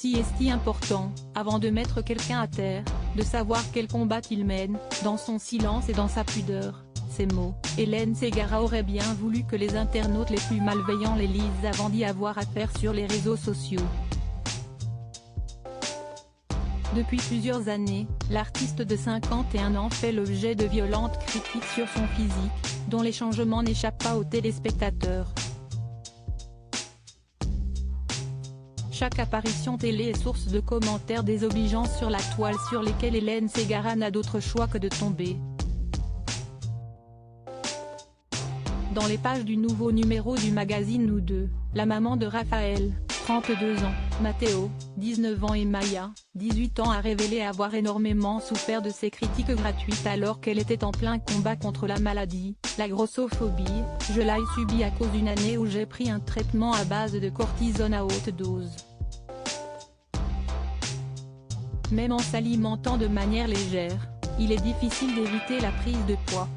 Si est-il important, avant de mettre quelqu'un à terre, de savoir quel combat il mène, dans son silence et dans sa pudeur. Ces mots, Hélène Ségara aurait bien voulu que les internautes les plus malveillants les lisent avant d'y avoir affaire sur les réseaux sociaux. Depuis plusieurs années, l'artiste de 51 ans fait l'objet de violentes critiques sur son physique, dont les changements n'échappent pas aux téléspectateurs. Chaque apparition télé est source de commentaires désobligeants sur la toile sur lesquels Hélène Ségara n'a d'autre choix que de tomber. Dans les pages du nouveau numéro du magazine Nous Deux, la maman de Raphaël, 32 ans, Matteo, 19 ans et Maya, 18 ans a révélé avoir énormément souffert de ces critiques gratuites alors qu'elle était en plein combat contre la maladie, la grossophobie. Je l'ai subi à cause d'une année où j'ai pris un traitement à base de cortisone à haute dose. Même en s'alimentant de manière légère, il est difficile d'éviter la prise de poids.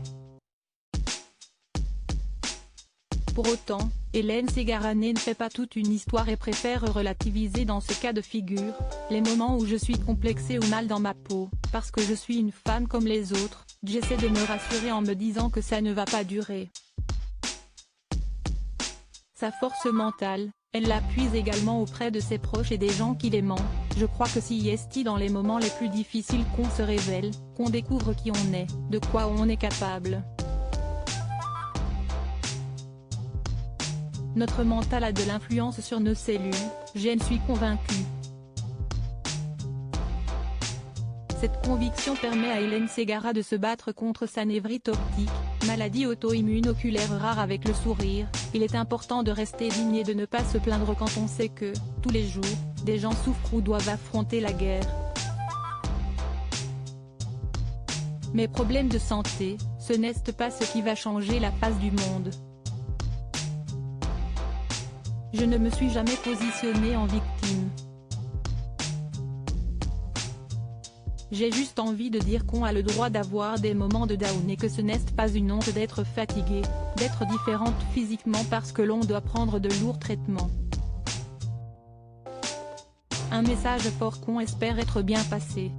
Pour autant, Hélène Ségara ne fait pas toute une histoire et préfère relativiser dans ce cas de figure, les moments où je suis complexée ou mal dans ma peau, parce que je suis une femme comme les autres, j'essaie de me rassurer en me disant que ça ne va pas durer. Sa force mentale, elle la puise également auprès de ses proches et des gens qui l'aiment. Je crois que si est dans les moments les plus difficiles qu'on se révèle, qu'on découvre qui on est, de quoi on est capable. Notre mental a de l'influence sur nos cellules, j'en suis convaincue. Cette conviction permet à Hélène Ségara de se battre contre sa névrite optique, maladie auto-immune oculaire rare avec le sourire. Il est important de rester digne et de ne pas se plaindre quand on sait que, tous les jours, des gens souffrent ou doivent affronter la guerre. Mes problèmes de santé, ce n'est pas ce qui va changer la face du monde. Je ne me suis jamais positionnée en victime. J'ai juste envie de dire qu'on a le droit d'avoir des moments de down et que ce n'est pas une honte d'être fatiguée, d'être différente physiquement parce que l'on doit prendre de lourds traitements. Un message fort qu'on espère être bien passé.